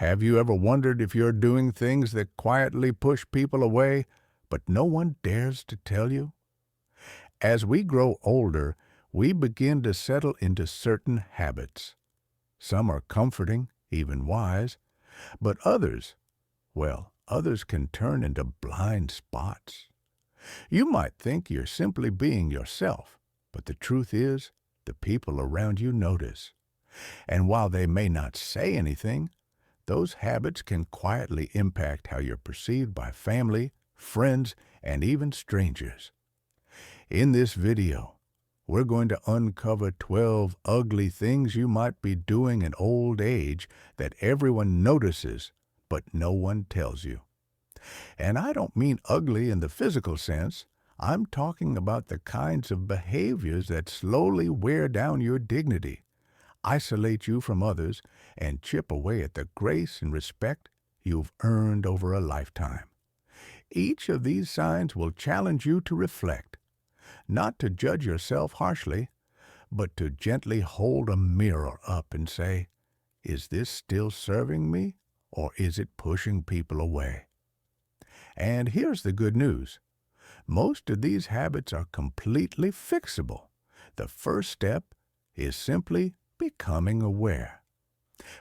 Have you ever wondered if you're doing things that quietly push people away, but no one dares to tell you? As we grow older, we begin to settle into certain habits. Some are comforting, even wise, but others can turn into blind spots. You might think you're simply being yourself, but the truth is, the people around you notice. And while they may not say anything, those habits can quietly impact how you're perceived by family, friends, and even strangers. In this video, we're going to uncover 12 ugly things you might be doing in old age that everyone notices, but no one tells you. And I don't mean ugly in the physical sense. I'm talking about the kinds of behaviors that slowly wear down your dignity, isolate you from others, and chip away at the grace and respect you've earned over a lifetime. Each of these signs will challenge you to reflect, not to judge yourself harshly, but to gently hold a mirror up and say, is this still serving me, or is it pushing people away? And here's the good news. Most of these habits are completely fixable. The first step is simply becoming aware.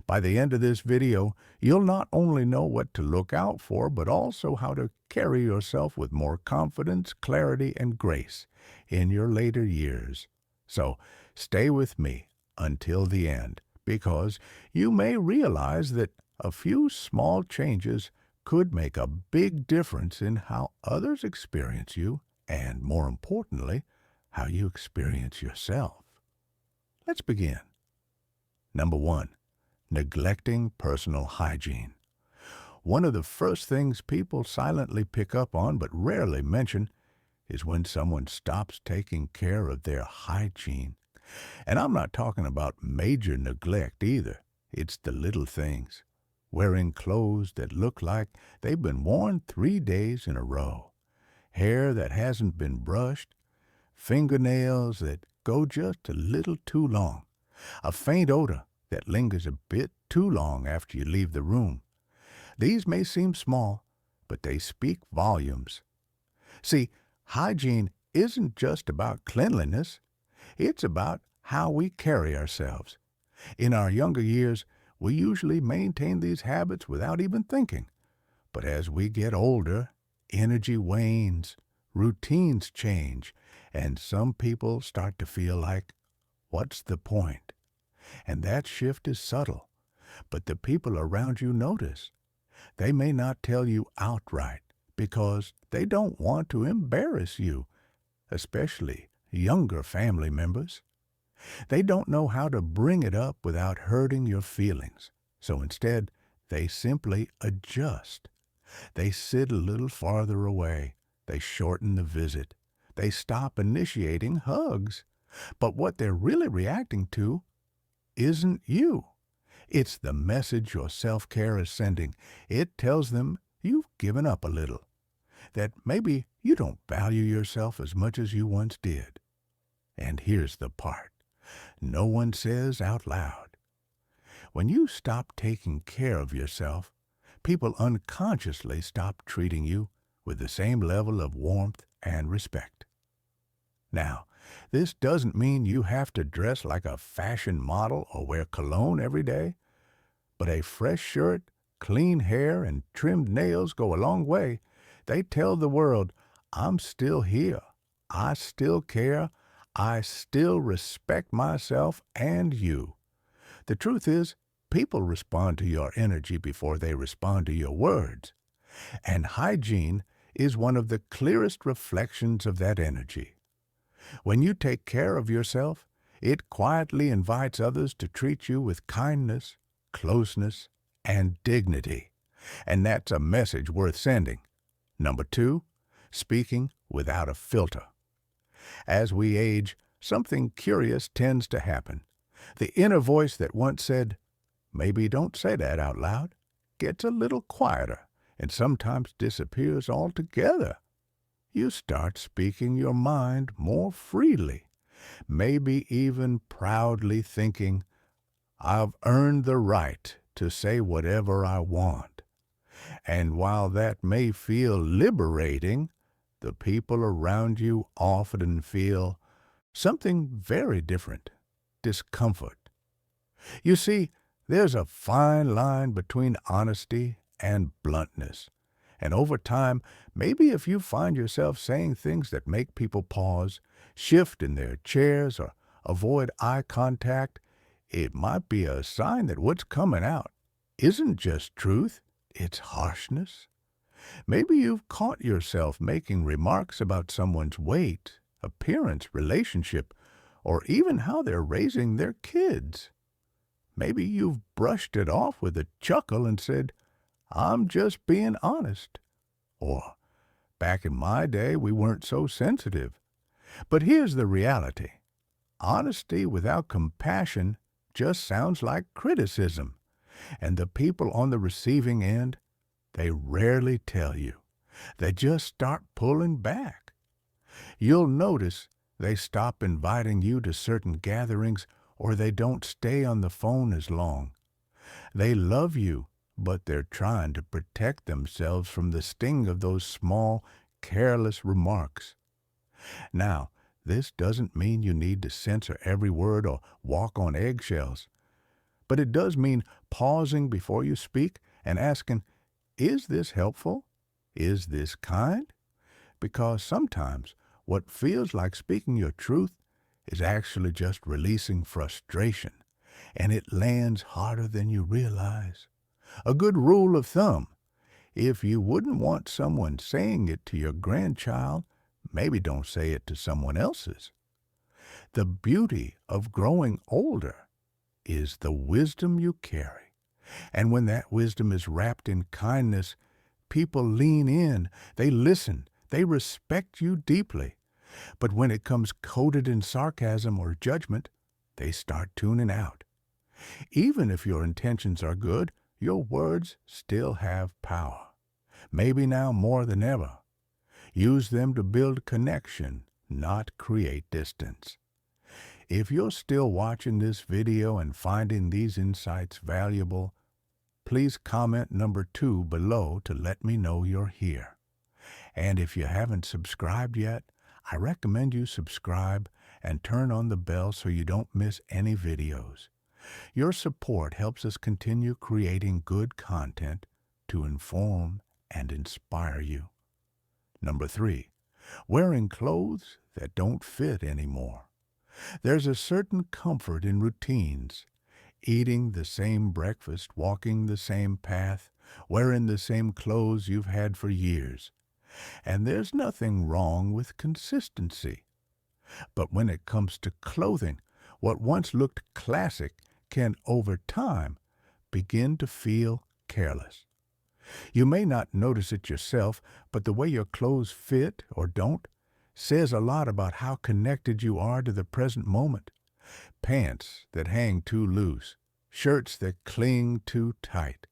By the end of this video, you'll not only know what to look out for, but also how to carry yourself with more confidence, clarity, and grace in your later years. So stay with me until the end, because you may realize that a few small changes could make a big difference in how others experience you and, more importantly, how you experience yourself. Let's begin. Number 1. Neglecting personal hygiene. One of the first things people silently pick up on but rarely mention is when someone stops taking care of their hygiene. And I'm not talking about major neglect either. It's the little things. Wearing clothes that look like they've been worn 3 days in a row. Hair that hasn't been brushed. Fingernails that go just a little too long. A faint odor that lingers a bit too long after you leave the room. These may seem small, but they speak volumes. See, hygiene isn't just about cleanliness. It's about how we carry ourselves. In our younger years, we usually maintain these habits without even thinking. But as we get older, energy wanes, routines change, and some people start to feel like, what's the point? And that shift is subtle, but the people around you notice. They may not tell you outright because they don't want to embarrass you, especially younger family members. They don't know how to bring it up without hurting your feelings, so instead, they simply adjust. They sit a little farther away. They shorten the visit. They stop initiating hugs. But what they're really reacting to isn't you. It's the message your self-care is sending. It tells them you've given up a little, that maybe you don't value yourself as much as you once did. And here's the part no one says out loud. When you stop taking care of yourself, people unconsciously stop treating you with the same level of warmth and respect. Now, this doesn't mean you have to dress like a fashion model or wear cologne every day, but a fresh shirt, clean hair, and trimmed nails go a long way. They tell the world, I'm still here, I still care, I still respect myself and you. The truth is, people respond to your energy before they respond to your words. And hygiene is one of the clearest reflections of that energy. When you take care of yourself, it quietly invites others to treat you with kindness, closeness, and dignity. And that's a message worth sending. Number 2, speaking without a filter. As we age, something curious tends to happen. The inner voice that once said, maybe don't say that out loud, gets a little quieter and sometimes disappears altogether. You start speaking your mind more freely, maybe even proudly thinking, I've earned the right to say whatever I want. And while that may feel liberating, the people around you often feel something very different: discomfort. You see, there's a fine line between honesty and bluntness. And over time, maybe if you find yourself saying things that make people pause, shift in their chairs, or avoid eye contact, it might be a sign that what's coming out isn't just truth, it's harshness. Maybe you've caught yourself making remarks about someone's weight, appearance, relationship, or even how they're raising their kids. Maybe you've brushed it off with a chuckle and said, "I'm just being honest." Or, "Back in my day, we weren't so sensitive." But here's the reality. Honesty without compassion just sounds like criticism. And the people on the receiving end, they rarely tell you. They just start pulling back. You'll notice they stop inviting you to certain gatherings, or they don't stay on the phone as long. They love you, but they're trying to protect themselves from the sting of those small, careless remarks. Now, this doesn't mean you need to censor every word or walk on eggshells, but it does mean pausing before you speak and asking, is this helpful? Is this kind? Because sometimes what feels like speaking your truth is actually just releasing frustration, and it lands harder than you realize. A good rule of thumb: if you wouldn't want someone saying it to your grandchild, maybe don't say it to someone else's. The beauty of growing older is the wisdom you carry. And when that wisdom is wrapped in kindness, people lean in, they listen, they respect you deeply. But when it comes coated in sarcasm or judgment, they start tuning out. Even if your intentions are good, your words still have power. Maybe now more than ever. Use them to build connection, not create distance. If you're still watching this video and finding these insights valuable, please comment number 2 below to let me know you're here. And if you haven't subscribed yet, I recommend you subscribe and turn on the bell so you don't miss any videos. Your support helps us continue creating good content to inform and inspire you. Number 3, wearing clothes that don't fit anymore. There's a certain comfort in routines. Eating the same breakfast, walking the same path, wearing the same clothes you've had for years. And there's nothing wrong with consistency. But when it comes to clothing, what once looked classic can, over time, begin to feel careless. You may not notice it yourself, but the way your clothes fit or don't says a lot about how connected you are to the present moment. Pants that hang too loose, shirts that cling too tight,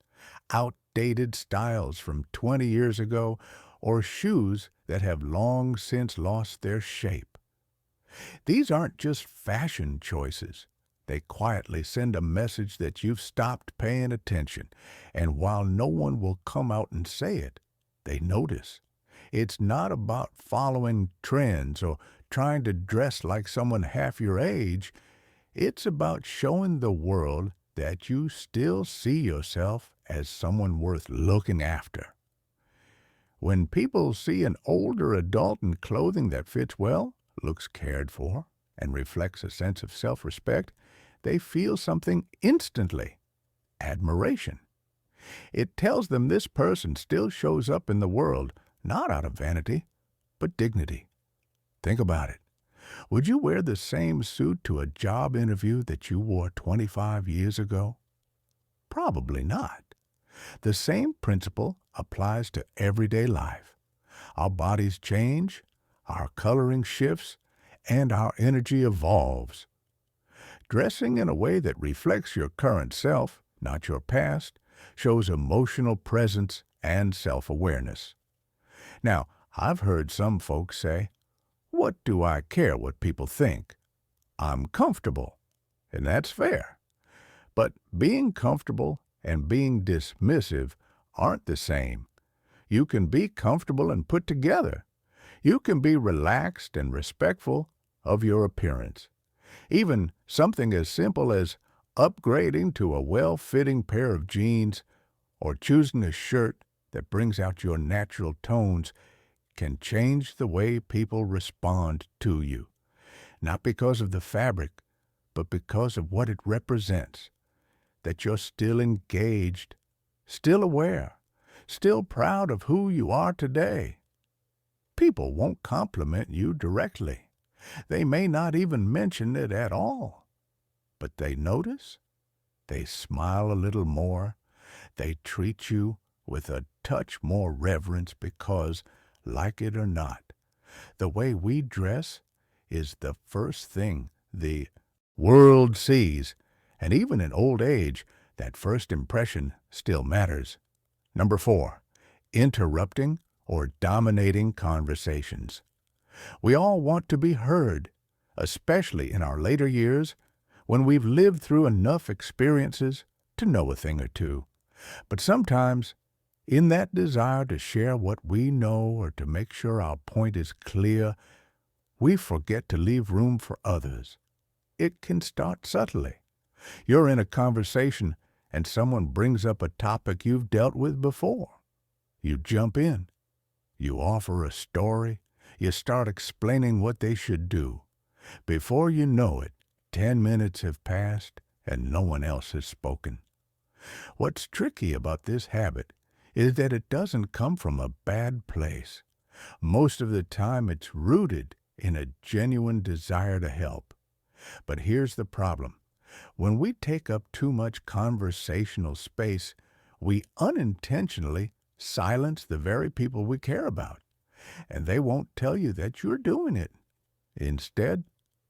outdated styles from 20 years ago, or shoes that have long since lost their shape. These aren't just fashion choices. They quietly send a message that you've stopped paying attention, and while no one will come out and say it, they notice. It's not about following trends or trying to dress like someone half your age. It's about showing the world that you still see yourself as someone worth looking after. When people see an older adult in clothing that fits well, looks cared for, and reflects a sense of self-respect, they feel something instantly: admiration. It tells them this person still shows up in the world, not out of vanity, but dignity. Think about it. Would you wear the same suit to a job interview that you wore 25 years ago? Probably not. The same principle applies to everyday life. Our bodies change, our coloring shifts, and our energy evolves. Dressing in a way that reflects your current self, not your past, shows emotional presence and self-awareness. Now, I've heard some folks say, "What do I care what people think? I'm comfortable." And that's fair. But being comfortable and being dismissive aren't the same. You can be comfortable and put together. You can be relaxed and respectful of your appearance. Even something as simple as upgrading to a well-fitting pair of jeans or choosing a shirt that brings out your natural tones can change the way people respond to you. Not because of the fabric, but because of what it represents. That you're still engaged, still aware, still proud of who you are today. People won't compliment you directly. They may not even mention it at all. But they notice, they smile a little more, they treat you with a touch more reverence because, like it or not, the way we dress is the first thing the world sees, and even in old age, that first impression still matters. Number 4, interrupting or dominating conversations. We all want to be heard, especially in our later years when we've lived through enough experiences to know a thing or two. But sometimes, in that desire to share what we know or to make sure our point is clear, we forget to leave room for others. It can start subtly. You're in a conversation and someone brings up a topic you've dealt with before. You jump in. You offer a story. You start explaining what they should do. Before you know it, 10 minutes have passed and no one else has spoken. What's tricky about this habit is that it doesn't come from a bad place. Most of the time it's rooted in a genuine desire to help. But here's the problem. When we take up too much conversational space, we unintentionally silence the very people we care about, and they won't tell you that you're doing it. Instead,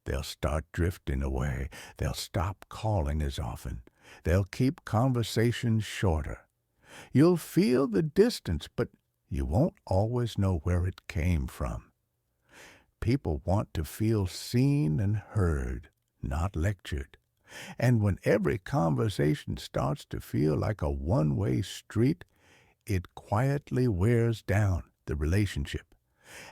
they'll start drifting away. They'll stop calling as often. They'll keep conversations shorter. You'll feel the distance, but you won't always know where it came from. People want to feel seen and heard, not lectured. And when every conversation starts to feel like a one-way street, it quietly wears down the relationship,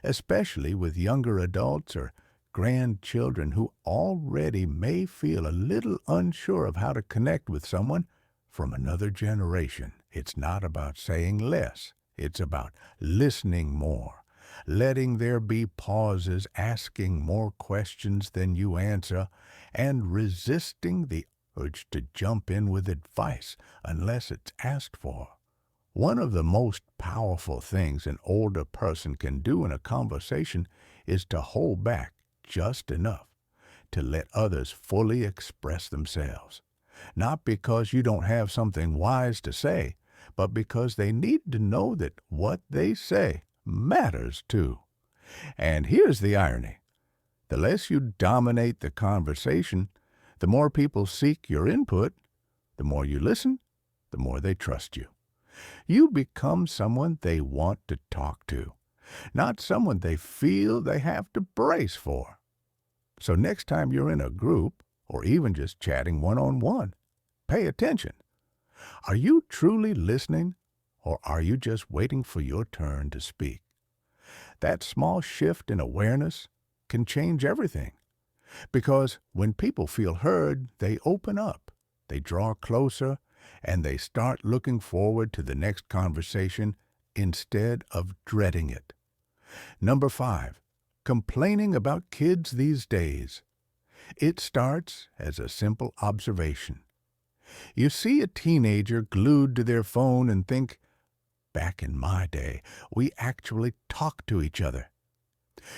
especially with younger adults or grandchildren who already may feel a little unsure of how to connect with someone from another generation. It's not about saying less. It's about listening more, letting there be pauses, asking more questions than you answer, and resisting the urge to jump in with advice unless it's asked for. One of the most powerful things an older person can do in a conversation is to hold back just enough to let others fully express themselves. Not because you don't have something wise to say, but because they need to know that what they say matters too. And here's the irony. The less you dominate the conversation, the more people seek your input, the more you listen, the more they trust you. You become someone they want to talk to, not someone they feel they have to brace for. So next time you're in a group, or even just chatting one-on-one, pay attention. Are you truly listening, or are you just waiting for your turn to speak? That small shift in awareness can change everything. Because when people feel heard, they open up, they draw closer, and they start looking forward to the next conversation instead of dreading it. Number 5, complaining about kids these days. It starts as a simple observation. You see a teenager glued to their phone and think, back in my day, we actually talked to each other.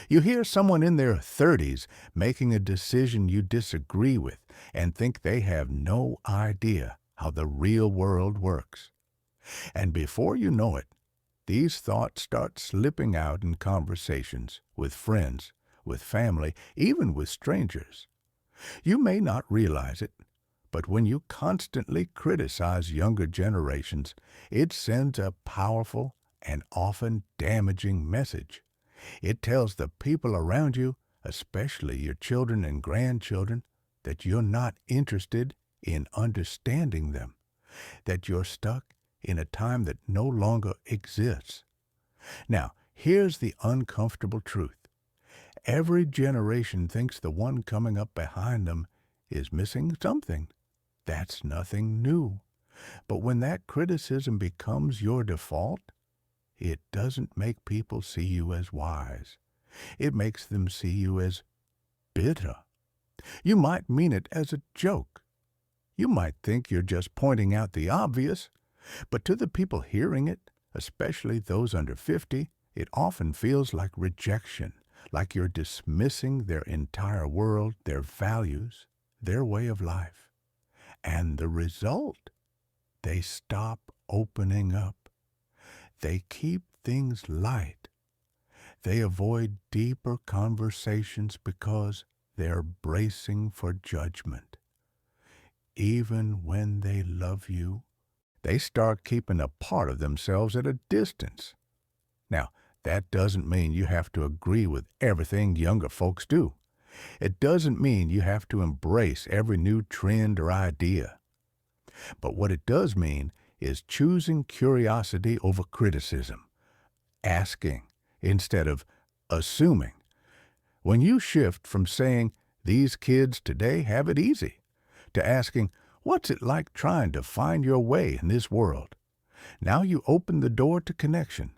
You hear someone in their 30s making a decision you disagree with and think they have no idea how the real world works. And before you know it, these thoughts start slipping out in conversations with friends, with family, even with strangers. You may not realize it, but when you constantly criticize younger generations, it sends a powerful and often damaging message. It tells the people around you, especially your children and grandchildren, that you're not interested in understanding them. that you're stuck in a time that no longer exists. Now, here's the uncomfortable truth. Every generation thinks the one coming up behind them is missing something. That's nothing new. But when that criticism becomes your default, it doesn't make people see you as wise. It makes them see you as bitter. You might mean it as a joke. You might think you're just pointing out the obvious, but to the people hearing it, especially those under 50, it often feels like rejection, like you're dismissing their entire world, their values, their way of life. And the result? They stop opening up. They keep things light. They avoid deeper conversations because they're bracing for judgment. Even when they love you, they start keeping a part of themselves at a distance. Now, that doesn't mean you have to agree with everything younger folks do. It doesn't mean you have to embrace every new trend or idea. But what it does mean is choosing curiosity over criticism, asking instead of assuming. When you shift from saying, "These kids today have it easy," to asking, "What's it like trying to find your way in this world?" Now you open the door to connection.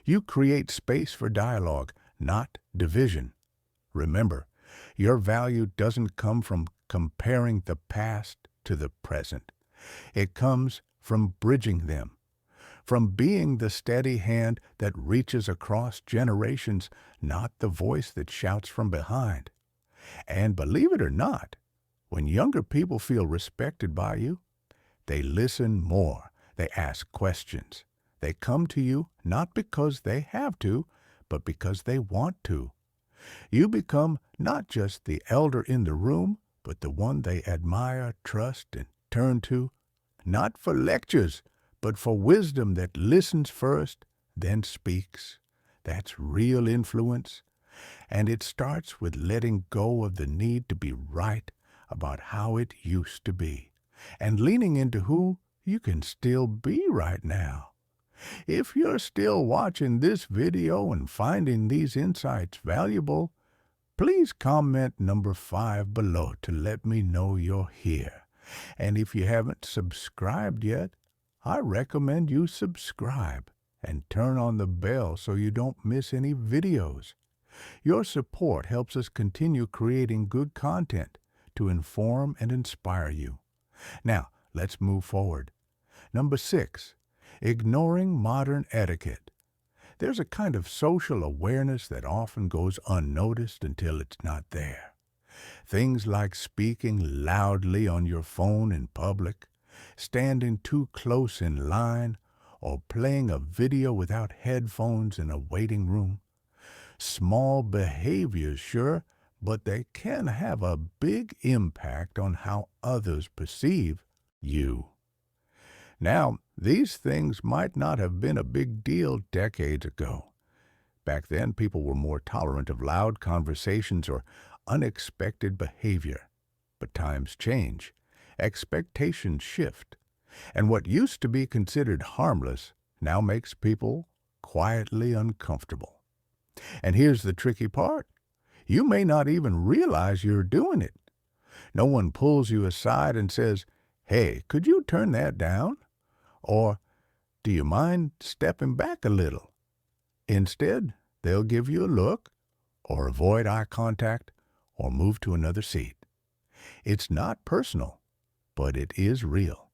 You create space for dialogue, not division. Remember, your value doesn't come from comparing the past to the present. It comes from bridging them, from being the steady hand that reaches across generations, not the voice that shouts from behind. And believe it or not, when younger people feel respected by you, they listen more, they ask questions. They come to you not because they have to, but because they want to. You become not just the elder in the room, but the one they admire, trust, and turn to, not for lectures, but for wisdom that listens first, then speaks. That's real influence. And it starts with letting go of the need to be right about how it used to be, and leaning into who you can still be right now. If you're still watching this video and finding these insights valuable, please comment number 5 below to let me know you're here. And if you haven't subscribed yet, I recommend you subscribe and turn on the bell so you don't miss any videos. Your support helps us continue creating good content to inform and inspire you. Now, let's move forward. Number 6, ignoring modern etiquette. There's a kind of social awareness that often goes unnoticed until it's not there. Things like speaking loudly on your phone in public, standing too close in line, or playing a video without headphones in a waiting room. Small behaviors, sure, but they can have a big impact on how others perceive you. Now, these things might not have been a big deal decades ago. Back then, people were more tolerant of loud conversations or unexpected behavior. But times change, expectations shift, and what used to be considered harmless now makes people quietly uncomfortable. And here's the tricky part. You may not even realize you're doing it. No one pulls you aside and says, "Hey, could you turn that down?" Or, "Do you mind stepping back a little?" Instead, they'll give you a look, or avoid eye contact, or move to another seat. It's not personal, but it is real.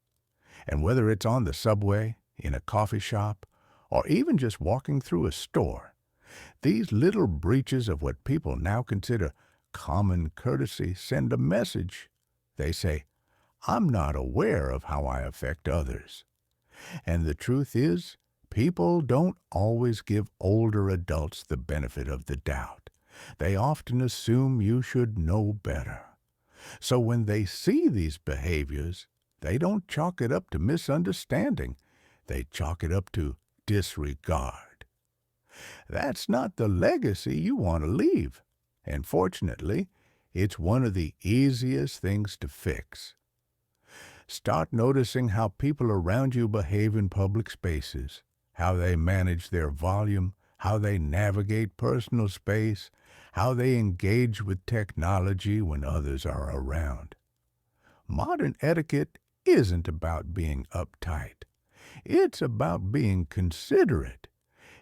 And whether it's on the subway, in a coffee shop, or even just walking through a store, these little breaches of what people now consider common courtesy send a message. They say, "I'm not aware of how I affect others." And the truth is, people don't always give older adults the benefit of the doubt. They often assume you should know better. So when they see these behaviors, they don't chalk it up to misunderstanding. They chalk it up to disregard. That's not the legacy you want to leave. And fortunately, it's one of the easiest things to fix. Start noticing how people around you behave in public spaces, how they manage their volume, how they navigate personal space, how they engage with technology when others are around. Modern etiquette isn't about being uptight. It's about being considerate.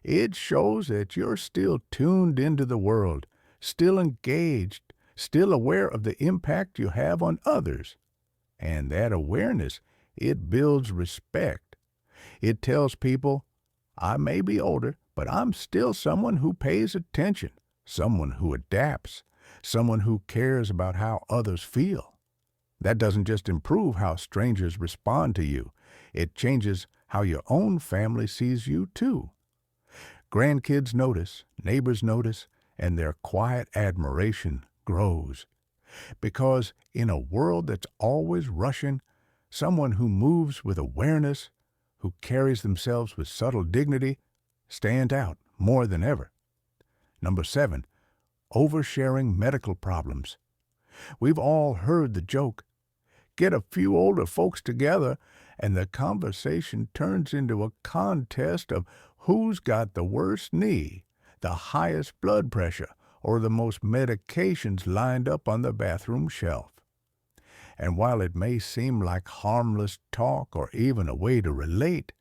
It shows that you're still tuned into the world, still engaged, still aware of the impact you have on others. And that awareness, it builds respect. It tells people, I may be older, but I'm still someone who pays attention, someone who adapts, someone who cares about how others feel. That doesn't just improve how strangers respond to you. It changes how your own family sees you, too. Grandkids notice, neighbors notice, and their quiet admiration grows. Because in a world that's always rushing, someone who moves with awareness, who carries themselves with subtle dignity, stands out more than ever. Number 7, oversharing medical problems. We've all heard the joke. Get a few older folks together, and the conversation turns into a contest of who's got the worst knee, the highest blood pressure, or the most medications lined up on the bathroom shelf. And while it may seem like harmless talk or even a way to relate,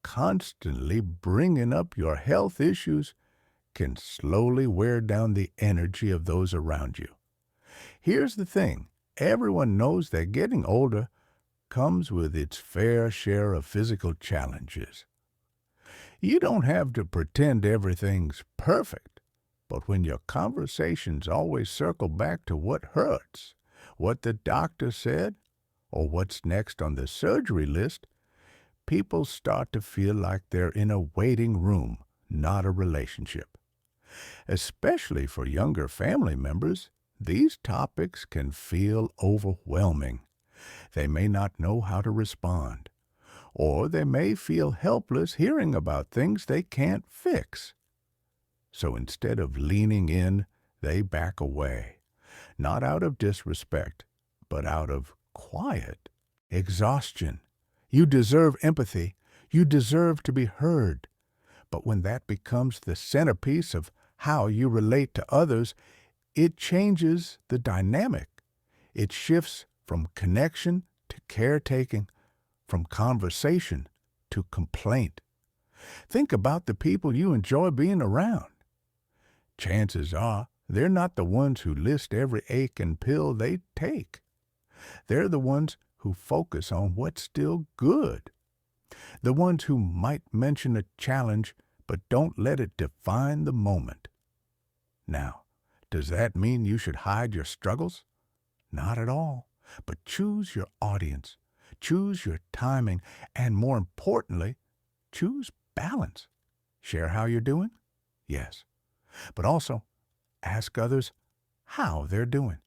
constantly bringing up your health issues can slowly wear down the energy of those around you. Here's the thing. Everyone knows that getting older comes with its fair share of physical challenges. You don't have to pretend everything's perfect, but when your conversations always circle back to what hurts, what the doctor said, or what's next on the surgery list, people start to feel like they're in a waiting room, not a relationship. Especially for younger family members, these topics can feel overwhelming. They may not know how to respond, or they may feel helpless hearing about things they can't fix. So instead of leaning in, they back away, not out of disrespect, but out of quiet exhaustion. You deserve empathy. You deserve to be heard. But when that becomes the centerpiece of how you relate to others, it changes the dynamic. It shifts from connection to caretaking, from conversation to complaint. Think about the people you enjoy being around. Chances are they're not the ones who list every ache and pill they take. They're the ones who focus on what's still good. The ones who might mention a challenge but don't let it define the moment. Now, does that mean you should hide your struggles? Not at all. But choose your audience, choose your timing, and more importantly, choose balance. Share how you're doing? Yes. But also, ask others how they're doing.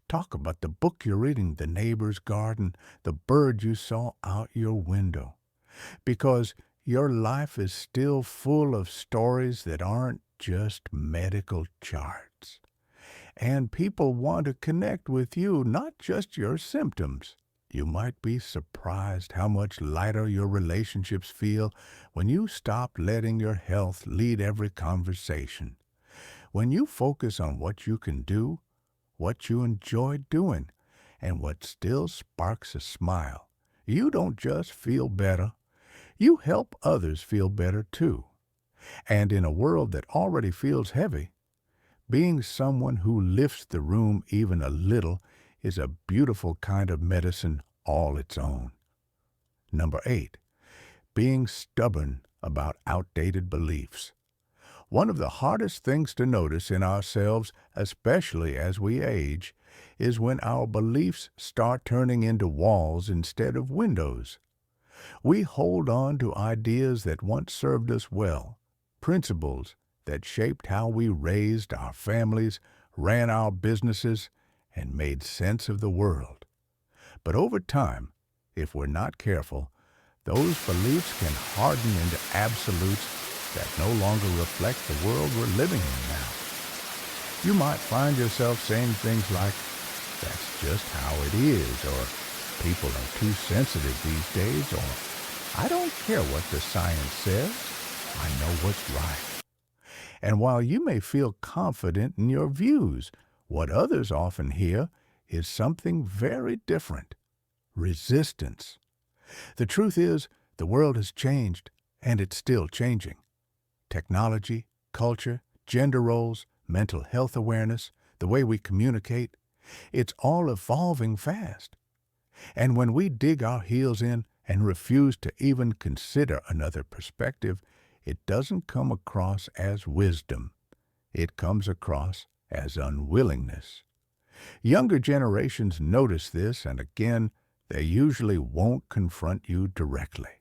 Talk about the book you're reading, the neighbor's garden, the bird you saw out your window. Because your life is still full of stories that aren't just medical charts. And people want to connect with you, not just your symptoms. You might be surprised how much lighter your relationships feel when you stop letting your health lead every conversation. When you focus on what you can do, what you enjoy doing, and what still sparks a smile, you don't just feel better, you help others feel better too. And in a world that already feels heavy, being someone who lifts the room even a little is a beautiful kind of medicine all its own. Number 8, being stubborn about outdated beliefs. One of the hardest things to notice in ourselves, especially as we age, is when our beliefs start turning into walls instead of windows. We hold on to ideas that once served us well, principles that shaped how we raised our families, ran our businesses, and made sense of the world. But over time, if we're not careful, those beliefs can harden into absolutes that no longer reflect the world we're living in now. You might find yourself saying things like, "That's just how it is," or People are too sensitive these days, or I don't care what the science says. I know what's right. And while you may feel confident in your views, what others often hear is something very different: resistance. The truth is, the world has changed, and it's still changing. Technology, culture, gender roles, mental health awareness, the way we communicate, it's all evolving fast. And when we dig our heels in and refuse to even consider another perspective, it doesn't come across as wisdom. It comes across as unwillingness. Younger generations notice this, and again, they usually won't confront you directly.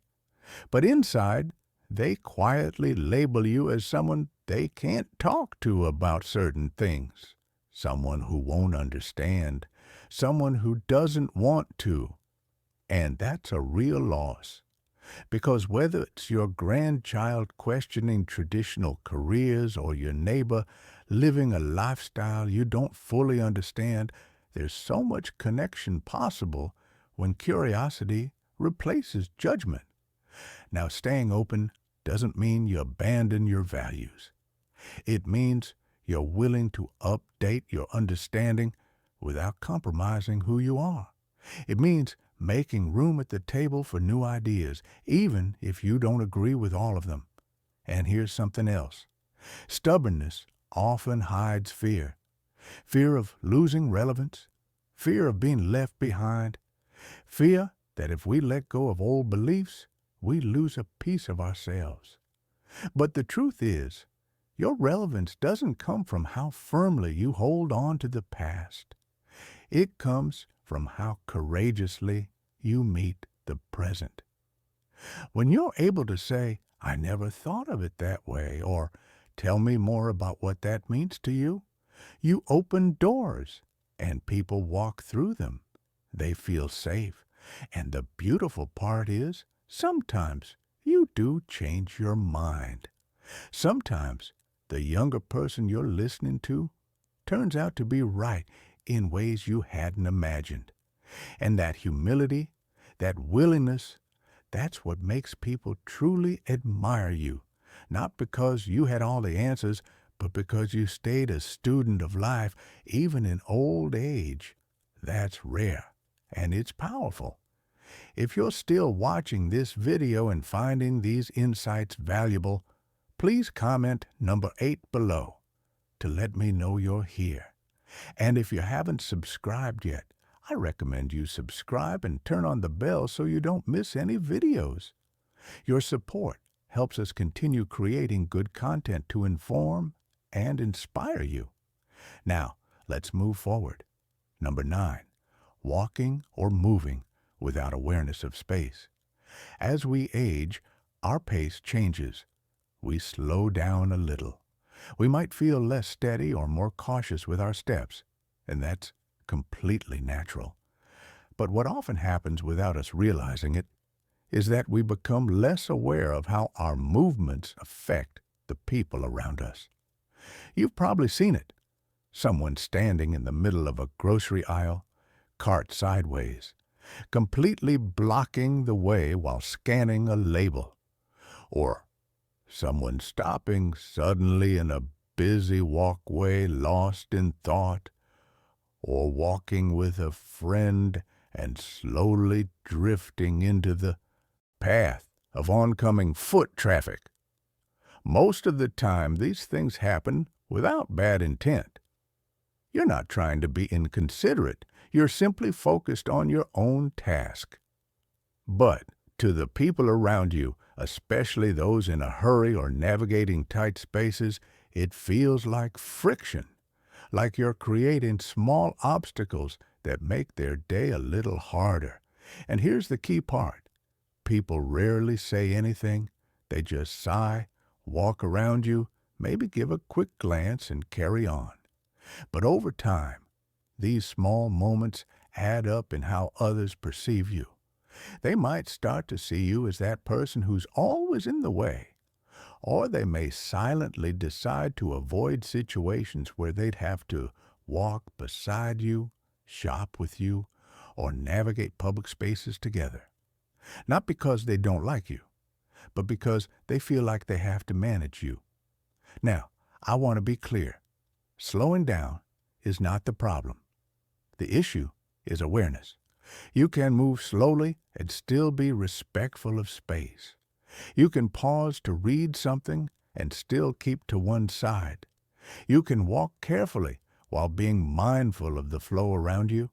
But inside, they quietly label you as someone they can't talk to about certain things, someone who won't understand, someone who doesn't want to. And that's a real loss. Because whether it's your grandchild questioning traditional careers or your neighbor living a lifestyle you don't fully understand, there's so much connection possible when curiosity replaces judgment. Now, staying open doesn't mean you abandon your values. It means you're willing to update your understanding without compromising who you are. It means making room at the table for new ideas, even if you don't agree with all of them. And here's something else. Stubbornness often hides fear. Fear of losing relevance, fear of being left behind, fear that if we let go of old beliefs, we lose a piece of ourselves. But the truth is, your relevance doesn't come from how firmly you hold on to the past. It comes from how courageously you meet the present. When you're able to say, "I never thought of it that way," or "Tell me more about what that means to you," you open doors, and people walk through them. They feel safe. And the beautiful part is, sometimes you do change your mind. Sometimes the younger person you're listening to turns out to be right in ways you hadn't imagined. And that humility, that willingness, that's what makes people truly admire you. Not because you had all the answers, but because you stayed a student of life, even in old age. That's rare, and it's powerful. If you're still watching this video and finding these insights valuable, please comment number 8 below to let me know you're here. And if you haven't subscribed yet, I recommend you subscribe and turn on the bell so you don't miss any videos. Your support helps us continue creating good content to inform and inspire you. Now, let's move forward. Number 9, walking or moving without awareness of space. As we age, our pace changes. We slow down a little. We might feel less steady or more cautious with our steps, and that's completely natural. But what often happens without us realizing it is that we become less aware of how our movements affect the people around us. You've probably seen it. Someone standing in the middle of a grocery aisle, cart sideways, completely blocking the way while scanning a label. Or someone stopping suddenly in a busy walkway, lost in thought. Or walking with a friend and slowly drifting into the path of oncoming foot traffic. Most of the time, these things happen without bad intent. You're not trying to be inconsiderate. You're simply focused on your own task. But to the people around you, especially those in a hurry or navigating tight spaces, it feels like friction, like you're creating small obstacles that make their day a little harder. And here's the key part. People rarely say anything. They just sigh, walk around you, maybe give a quick glance and carry on. But over time, these small moments add up in how others perceive you. They might start to see you as that person who's always in the way, or they may silently decide to avoid situations where they'd have to walk beside you, shop with you, or navigate public spaces together. Not because they don't like you, but because they feel like they have to manage you. Now, I want to be clear. Slowing down is not the problem. The issue is awareness. You can move slowly and still be respectful of space. You can pause to read something and still keep to one side. You can walk carefully while being mindful of the flow around you.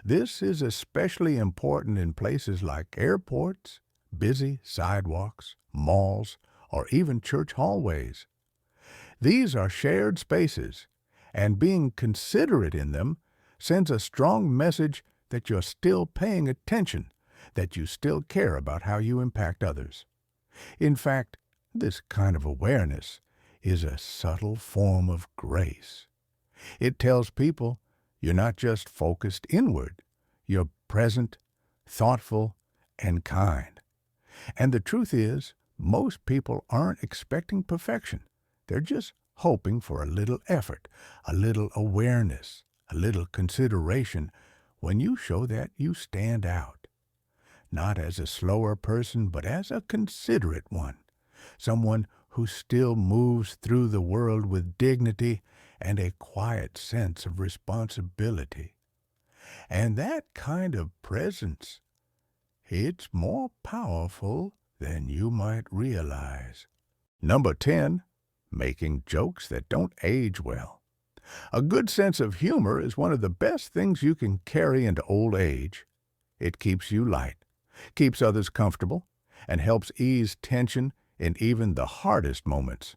This is especially important in places like airports, busy sidewalks, malls, or even church hallways. These are shared spaces, and being considerate in them sends a strong message that you're still paying attention, that you still care about how you impact others. In fact, this kind of awareness is a subtle form of grace. It tells people you're not just focused inward, you're present, thoughtful, and kind. And the truth is, most people aren't expecting perfection. They're just hoping for a little effort, a little awareness, a little consideration when you show that you stand out. Not as a slower person, but as a considerate one. Someone who still moves through the world with dignity and a quiet sense of responsibility. And that kind of presence, it's more powerful than you might realize. Number 10, making jokes that don't age well. A good sense of humor is one of the best things you can carry into old age. It keeps you light, keeps others comfortable, and helps ease tension in even the hardest moments.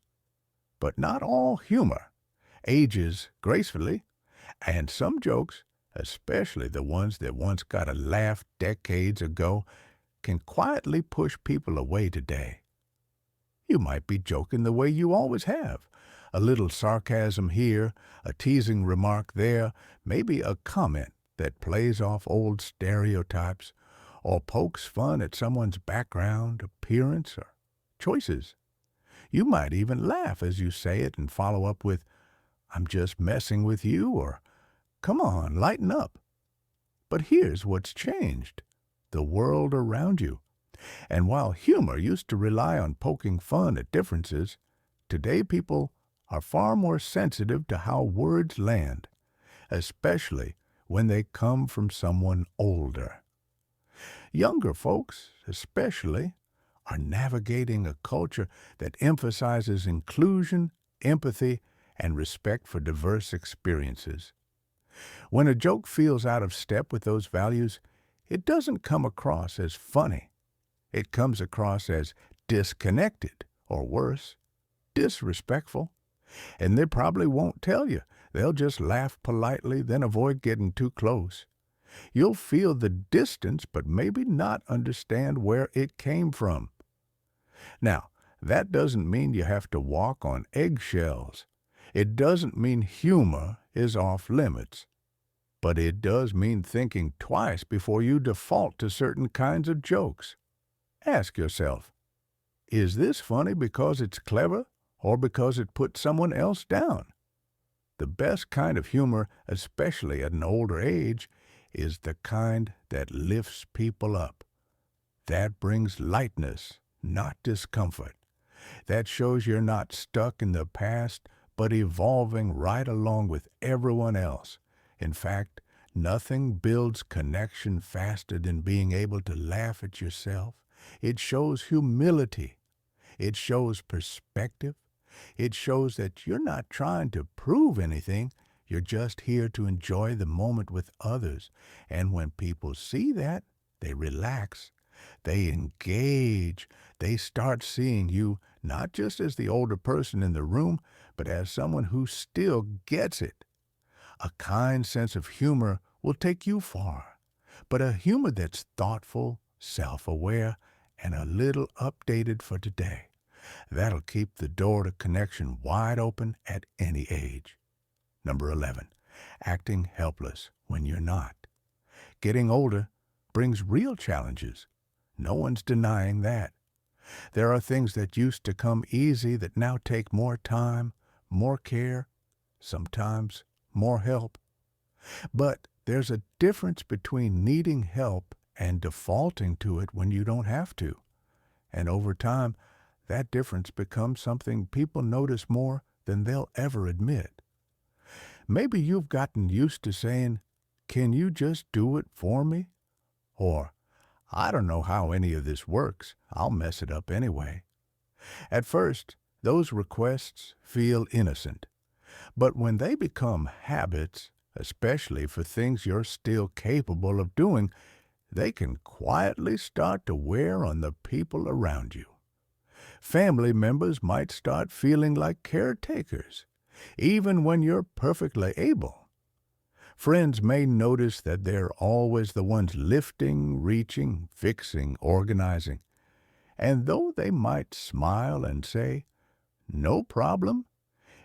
But not all humor ages gracefully, and some jokes, especially the ones that once got a laugh decades ago, can quietly push people away today. You might be joking the way you always have. A little sarcasm here, a teasing remark there, maybe a comment that plays off old stereotypes or pokes fun at someone's background, appearance, or choices. You might even laugh as you say it and follow up with, "I'm just messing with you," or "Come on, lighten up." But here's what's changed: the world around you. And while humor used to rely on poking fun at differences, today people are far more sensitive to how words land, especially when they come from someone older. Younger folks, especially, are navigating a culture that emphasizes inclusion, empathy, and respect for diverse experiences. When a joke feels out of step with those values, it doesn't come across as funny. It comes across as disconnected, or worse, disrespectful. And they probably won't tell you. They'll just laugh politely, then avoid getting too close. You'll feel the distance, but maybe not understand where it came from. Now, that doesn't mean you have to walk on eggshells. It doesn't mean humor is off limits. But it does mean thinking twice before you default to certain kinds of jokes. Ask yourself, is this funny because it's clever or because it puts someone else down? The best kind of humor, especially at an older age, is the kind that lifts people up. That brings lightness, not discomfort. That shows you're not stuck in the past, but evolving right along with everyone else. In fact, nothing builds connection faster than being able to laugh at yourself. It shows humility. It shows perspective. It shows that you're not trying to prove anything. You're just here to enjoy the moment with others. And when people see that, they relax. They engage. They start seeing you not just as the older person in the room, but as someone who still gets it. A kind sense of humor will take you far, but a humor that's thoughtful, self-aware, and a little updated for today. That'll keep the door to connection wide open at any age. Number 11, acting helpless when you're not. Getting older brings real challenges. No one's denying that. There are things that used to come easy that now take more time, more care, sometimes more help. But There's a difference between needing help and defaulting to it when you don't have to. And over time, that difference becomes something people notice more than they'll ever admit. Maybe you've gotten used to saying, "Can you just do it for me?" Or, "I don't know how any of this works. I'll mess it up anyway." At first, those requests feel innocent. But when they become habits, especially for things you're still capable of doing, they can quietly start to wear on the people around you. Family members might start feeling like caretakers, even when you're perfectly able. Friends may notice that they're always the ones lifting, reaching, fixing, organizing. And though they might smile and say, "No problem,"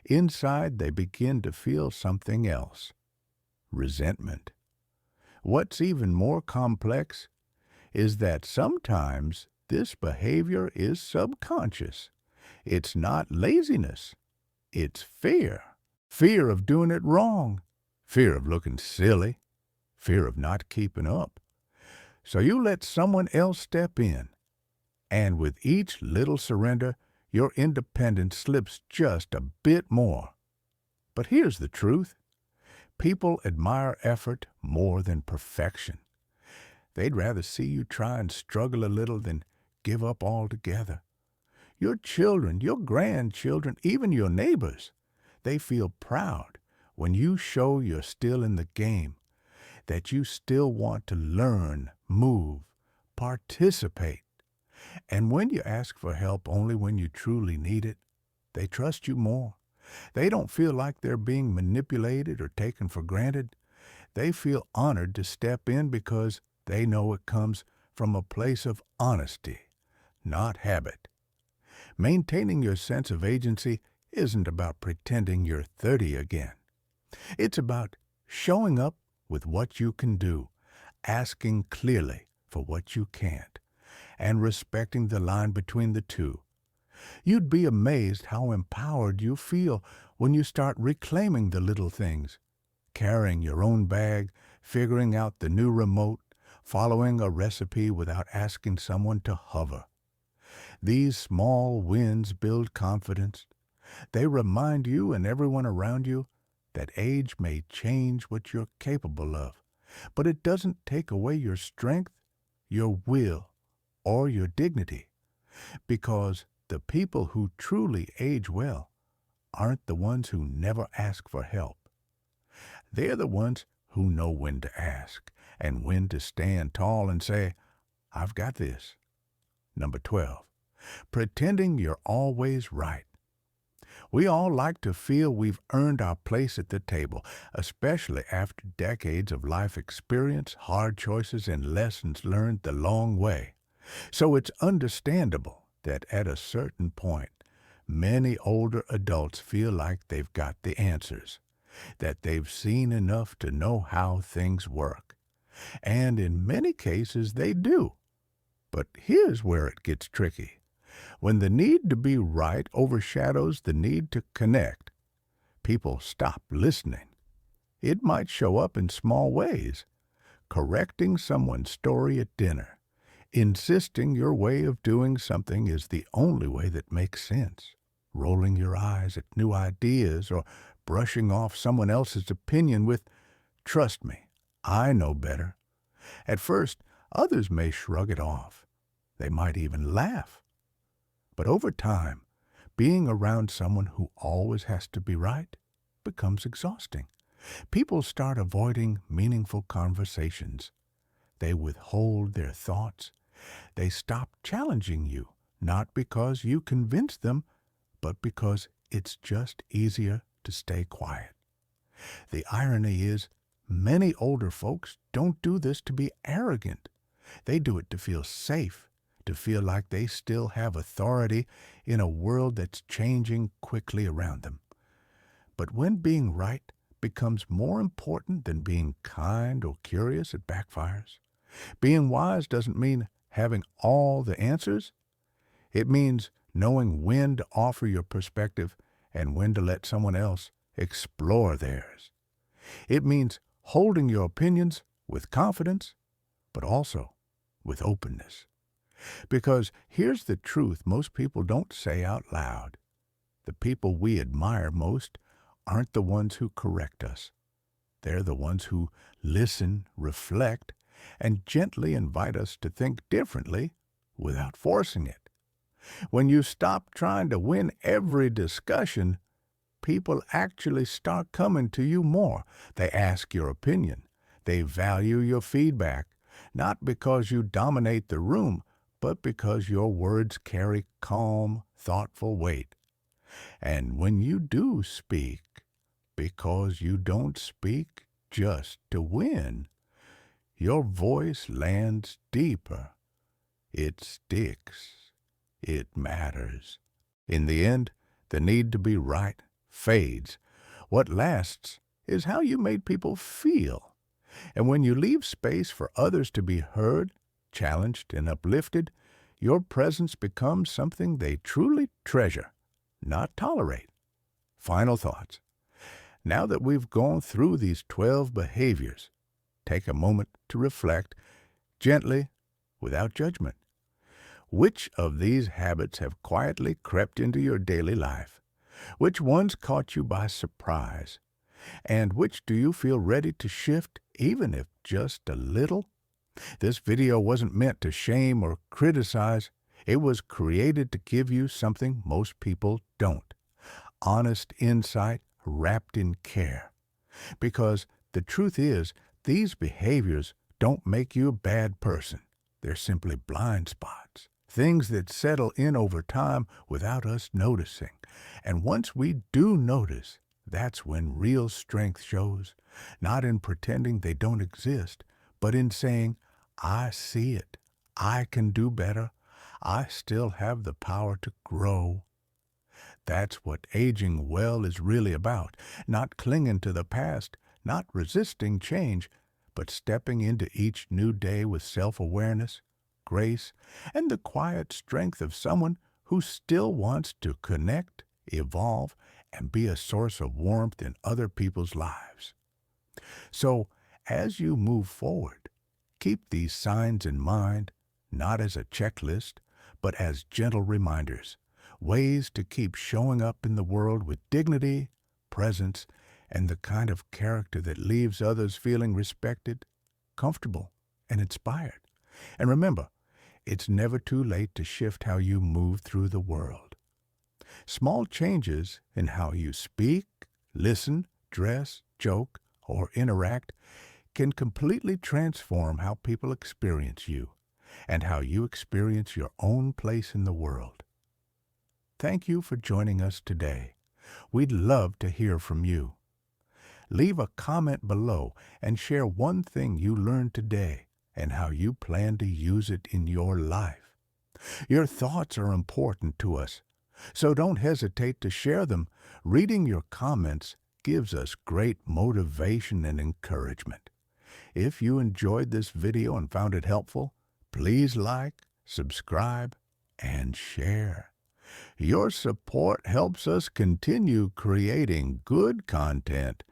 inside they begin to feel something else: resentment. What's even more complex is that sometimes this behavior is subconscious. It's not laziness. It's fear. Fear of doing it wrong. Fear of looking silly. Fear of not keeping up. So you let someone else step in. And with each little surrender, your independence slips just a bit more. But here's the truth. People admire effort more than perfection. They'd rather see you try and struggle a little than give up altogether. Your children, your grandchildren, even your neighbors, they feel proud when you show you're still in the game, that you still want to learn, move, participate. And when you ask for help only when you truly need it, they trust you more. They don't feel like they're being manipulated or taken for granted. They feel honored to step in because they know it comes from a place of honesty, not habit. Maintaining your sense of agency isn't about pretending you're 30 again. It's about showing up with what you can do, asking clearly for what you can't, and respecting the line between the two. You'd be amazed how empowered you feel when you start reclaiming the little things, carrying your own bag, figuring out the new remote, following a recipe without asking someone to hover. These small wins build confidence. They remind you and everyone around you that age may change what you're capable of, but it doesn't take away your strength, your will, or your dignity, because the people who truly age well aren't the ones who never ask for help. They're the ones who know when to ask and when to stand tall and say, "I've got this." Number 12, pretending you're always right. We all like to feel we've earned our place at the table, especially after decades of life experience, hard choices, and lessons learned the long way. So it's understandable that at a certain point, many older adults feel like they've got the answers, that they've seen enough to know how things work. And in many cases, they do. But here's where it gets tricky. When the need to be right overshadows the need to connect, people stop listening. It might show up in small ways: correcting someone's story at dinner, insisting your way of doing something is the only way that makes sense, rolling your eyes at new ideas, or brushing off someone else's opinion with, "Trust me, I know better." At first, others may shrug it off. They might even laugh. But over time, being around someone who always has to be right becomes exhausting. People start avoiding meaningful conversations. They withhold their thoughts. They stop challenging you, not because you convince them, but because it's just easier to stay quiet. The irony is, many older folks don't do this to be arrogant. They do it to feel safe, to feel like they still have authority in a world that's changing quickly around them. But when being right becomes more important than being kind or curious, it backfires. Being wise doesn't mean having all the answers. It means knowing when to offer your perspective and when to let someone else explore theirs. It means holding your opinions with confidence, but also with openness. Because here's the truth most people don't say out loud. The people we admire most aren't the ones who correct us. They're the ones who listen, reflect, and gently invite us to think differently without forcing it. When you stop trying to win every discussion, people actually start coming to you more. They ask your opinion. They value your feedback, not because you dominate the room, but because your words carry calm, thoughtful weight. And when you do speak, because you don't speak just to win, your voice lands deeper. It sticks. It matters. In the end, the need to be right fades. What lasts is how you made people feel. And when you leave space for others to be heard, challenged, and uplifted, your presence becomes something they truly treasure, not tolerate. Final thoughts. Now that we've gone through these 12 behaviors, take a moment to reflect, gently, without judgment. Which of these habits have quietly crept into your daily life? Which ones caught you by surprise? And which do you feel ready to shift, even if just a little? This video wasn't meant to shame or criticize. It was created to give you something most people don't. Honest insight wrapped in care. Because the truth is, these behaviors don't make you a bad person. They're simply blind spots. Things that settle in over time without us noticing. And once we do notice, that's when real strength shows. Not in pretending they don't exist, but in saying, I see it. I can do better. I still have the power to grow. That's what aging well is really about. Not clinging to the past, not resisting change, but stepping into each new day with self-awareness, grace, and the quiet strength of someone who still wants to connect, evolve, and be a source of warmth in other people's lives. So, as you move forward, keep these signs in mind, not as a checklist, but as gentle reminders, ways to keep showing up in the world with dignity, presence, and the kind of character that leaves others feeling respected, comfortable, and inspired. And remember, it's never too late to shift how you move through the world. Small changes in how you speak, listen, dress, joke, or interact can completely transform how people experience you and how you experience your own place in the world. Thank you for joining us today. We'd love to hear from you. Leave a comment below and share one thing you learned today and how you plan to use it in your life. Your thoughts are important to us, so don't hesitate to share them. Reading your comments gives us great motivation and encouragement. If you enjoyed this video and found it helpful, please like, subscribe, and share. Your support helps us continue creating good content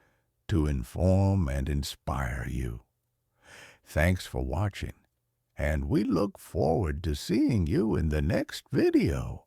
to inform and inspire you. Thanks for watching, and we look forward to seeing you in the next video.